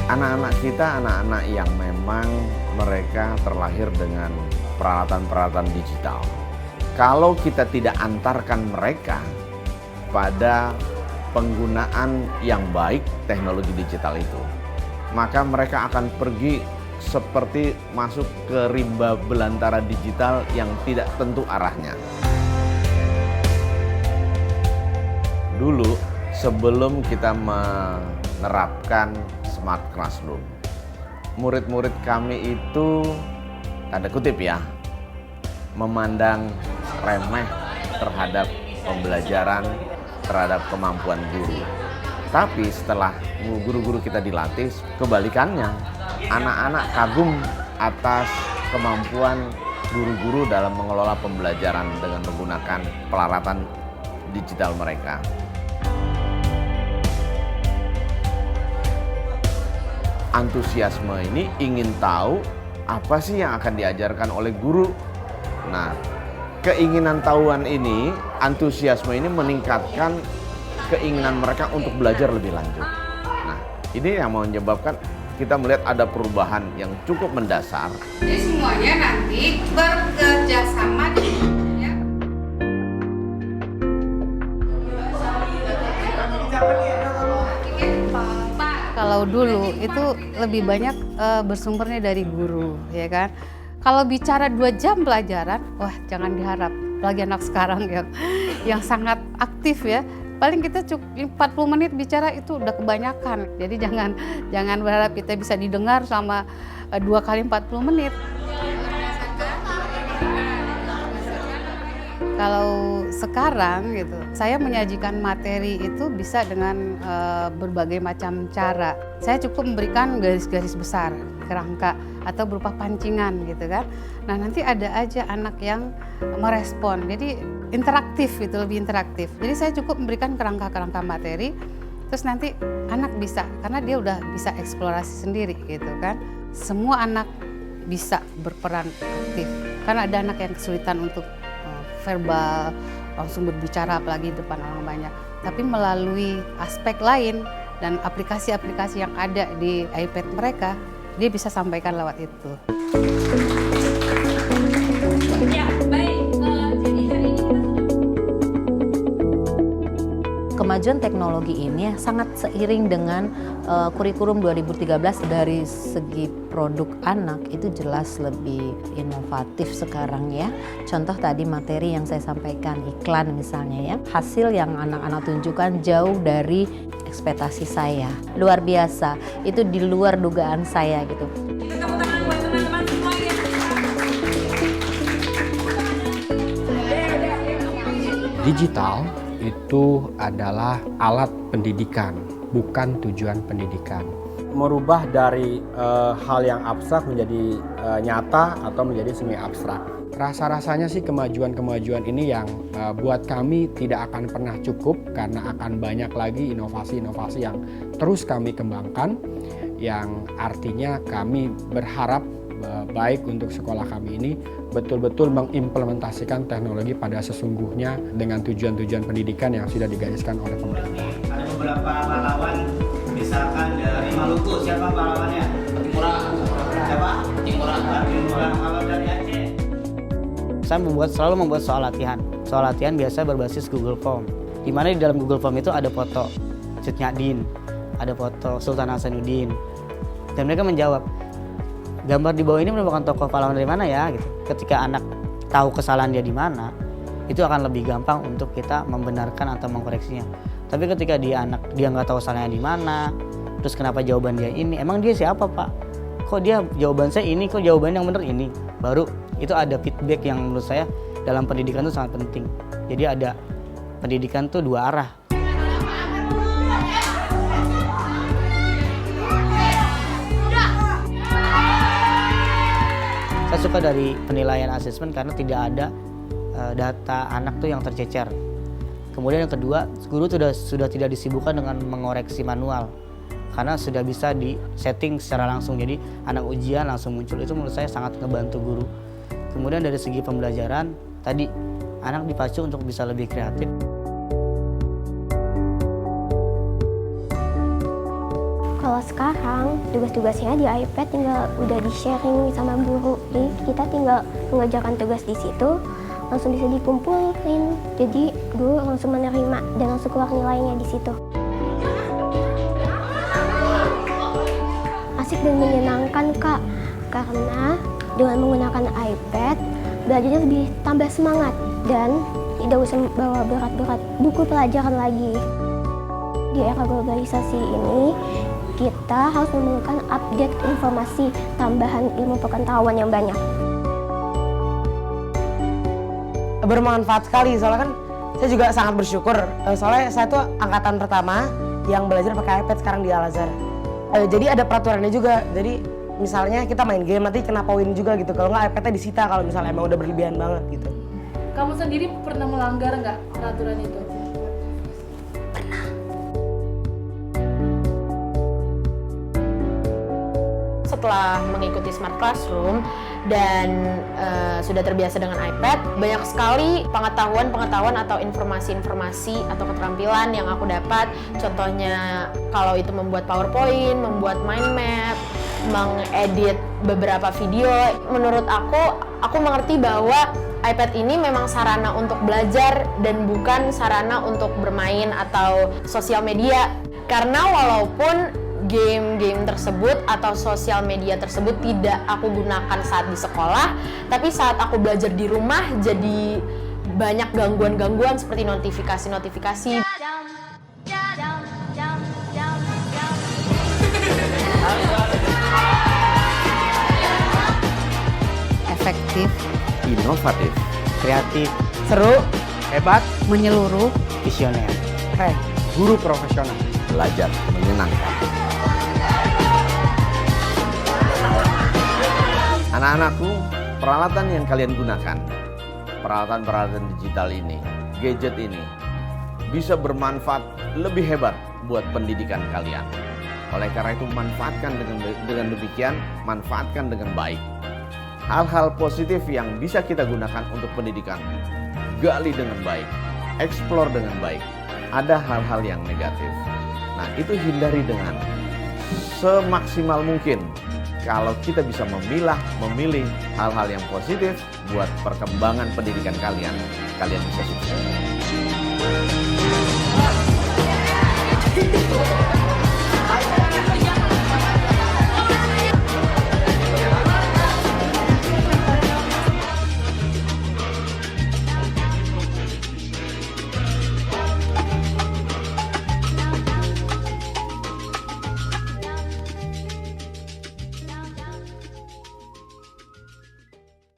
Anak-anak kita anak-anak yang memang mereka terlahir dengan peralatan-peralatan digital. Kalau kita tidak antarkan mereka pada penggunaan yang baik teknologi digital itu, maka mereka akan pergi seperti masuk ke rimba belantara digital yang tidak tentu arahnya. Dulu sebelum kita menerapkan Smart Classroom, murid-murid kami itu, tanda kutip ya, memandang remeh terhadap pembelajaran, terhadap kemampuan guru. Tapi setelah guru-guru kita dilatih, kebalikannya, anak-anak kagum atas kemampuan guru-guru dalam mengelola pembelajaran dengan menggunakan peralatan digital mereka. Antusiasme ini ingin tahu apa sih yang akan diajarkan oleh guru. Nah, keinginan tahuan ini, antusiasme ini meningkatkan keinginan mereka untuk belajar lebih lanjut. Nah, ini yang menyebabkan kita melihat ada perubahan yang cukup mendasar. Jadi semuanya nanti bekerja sama dengan Kalau dulu itu lebih banyak bersumbernya dari guru, ya kan. Kalau bicara 2 jam pelajaran, wah jangan diharap. Apalagi anak sekarang yang sangat aktif ya. Paling kita cukup 40 menit bicara itu udah kebanyakan. Jadi jangan berharap kita bisa didengar selama 2 kali 40 menit. Kalau sekarang gitu, saya menyajikan materi itu bisa dengan berbagai macam cara. Saya cukup memberikan garis-garis besar, kerangka atau berupa pancingan gitu kan. Nah nanti ada aja anak yang merespon, jadi interaktif gitu, lebih interaktif. Jadi saya cukup memberikan kerangka-kerangka materi, terus nanti anak bisa, karena dia udah bisa eksplorasi sendiri gitu kan. Semua anak bisa berperan aktif, karena ada anak yang kesulitan untuk verbal, langsung berbicara apalagi depan orang banyak. Tapi melalui aspek lain dan aplikasi-aplikasi yang ada di iPad mereka, dia bisa sampaikan lewat itu. Ya, baik. Jadi hari ini kemajuan teknologi ini sangat seiring dengan kurikulum 2013. Dari segi produk anak itu jelas lebih inovatif sekarang ya. Contoh tadi materi yang saya sampaikan, iklan misalnya ya. Hasil yang anak-anak tunjukkan jauh dari ekspektasi saya. Luar biasa, itu di luar dugaan saya gitu. tepuk tangan buat teman-teman semuanya. Digital itu adalah alat pendidikan, bukan tujuan pendidikan. Merubah dari hal yang abstrak menjadi nyata atau menjadi semi abstrak. Rasa-rasanya sih kemajuan-kemajuan ini yang buat kami tidak akan pernah cukup, karena akan banyak lagi inovasi-inovasi yang terus kami kembangkan, yang artinya kami berharap baik untuk sekolah kami ini betul-betul mengimplementasikan teknologi pada sesungguhnya dengan tujuan-tujuan pendidikan yang sudah digariskan oleh pemerintah. Ada beberapa pahlawan, misalkan dari Maluku, siapa pahlawannya? Timurah. Siapa? Timurah. Kalau dari Aceh? Saya selalu membuat soal latihan. Soal latihan biasa berbasis Google Form. Di mana di dalam Google Form itu ada foto Cut Nyak-Dien, ada foto Sultan Hasanuddin, dan mereka menjawab, gambar di bawah ini merupakan tokoh pahlawan dari mana ya? Gitu. Ketika anak tahu kesalahan dia di mana, itu akan lebih gampang untuk kita membenarkan atau mengkoreksinya. Tapi ketika dia nggak tahu salahnya di mana, terus kenapa jawaban dia ini? Emang dia siapa Pak? Kok dia jawaban saya ini? Kok jawaban yang benar ini? Baru itu ada feedback yang menurut saya dalam pendidikan itu sangat penting. Jadi ada pendidikan tuh 2 arah. Saya suka dari penilaian asesmen karena tidak ada data anak tuh yang tercecer. Kemudian yang kedua, guru sudah tidak disibukkan dengan mengoreksi manual karena sudah bisa di setting secara langsung. Jadi anak ujian langsung muncul, itu menurut saya sangat ngebantu guru. Kemudian dari segi pembelajaran tadi, anak dipacu untuk bisa lebih kreatif. Kalau sekarang tugas-tugasnya di iPad tinggal udah di-sharing sama guru. Jadi kita tinggal mengerjakan tugas di situ, langsung bisa dikumpulin. Jadi guru langsung menerima dan langsung keluar nilainya di situ. Asik dan menyenangkan, Kak. Karena dengan menggunakan iPad, belajarnya lebih tambah semangat dan tidak usah bawa berat-berat buku pelajaran lagi. Di era globalisasi ini, kita harus memerlukan update informasi, tambahan ilmu pengetahuan yang banyak. Bermanfaat sekali, soalnya kan saya juga sangat bersyukur. Soalnya saya tuh angkatan pertama yang belajar pakai iPad sekarang di Al-Azhar. Jadi ada peraturannya juga. Jadi misalnya kita main game nanti kena poin juga gitu. Kalau nggak iPad-nya disita kalau misalnya emang udah berlebihan banget gitu. Kamu sendiri pernah melanggar nggak peraturan itu? Setelah mengikuti Smart Classroom dan sudah terbiasa dengan iPad, banyak sekali pengetahuan atau informasi-informasi atau keterampilan yang aku dapat. Contohnya kalau itu membuat PowerPoint, membuat mind map, mengedit beberapa video. Menurut aku mengerti bahwa iPad ini memang sarana untuk belajar dan bukan sarana untuk bermain atau sosial media. Karena walaupun game-game tersebut atau sosial media tersebut tidak aku gunakan saat di sekolah, tapi saat aku belajar di rumah jadi banyak gangguan-gangguan seperti notifikasi-notifikasi. Efektif, Inovatif, Kreatif, Seru, Hebat, menyeluruh, visioner. keren. guru profesional. belajar menyenangkan. Anak-anakku, peralatan yang kalian gunakan, peralatan-peralatan digital ini, gadget ini, bisa bermanfaat lebih hebat buat pendidikan kalian. Oleh karena itu, manfaatkan dengan demikian, manfaatkan dengan baik. Hal-hal positif yang bisa kita gunakan untuk pendidikan, gali dengan baik, eksplor dengan baik. Ada hal-hal yang negatif. Nah, itu hindari dengan semaksimal mungkin. Kalau kita bisa memilih hal-hal yang positif buat perkembangan pendidikan kalian bisa sukses.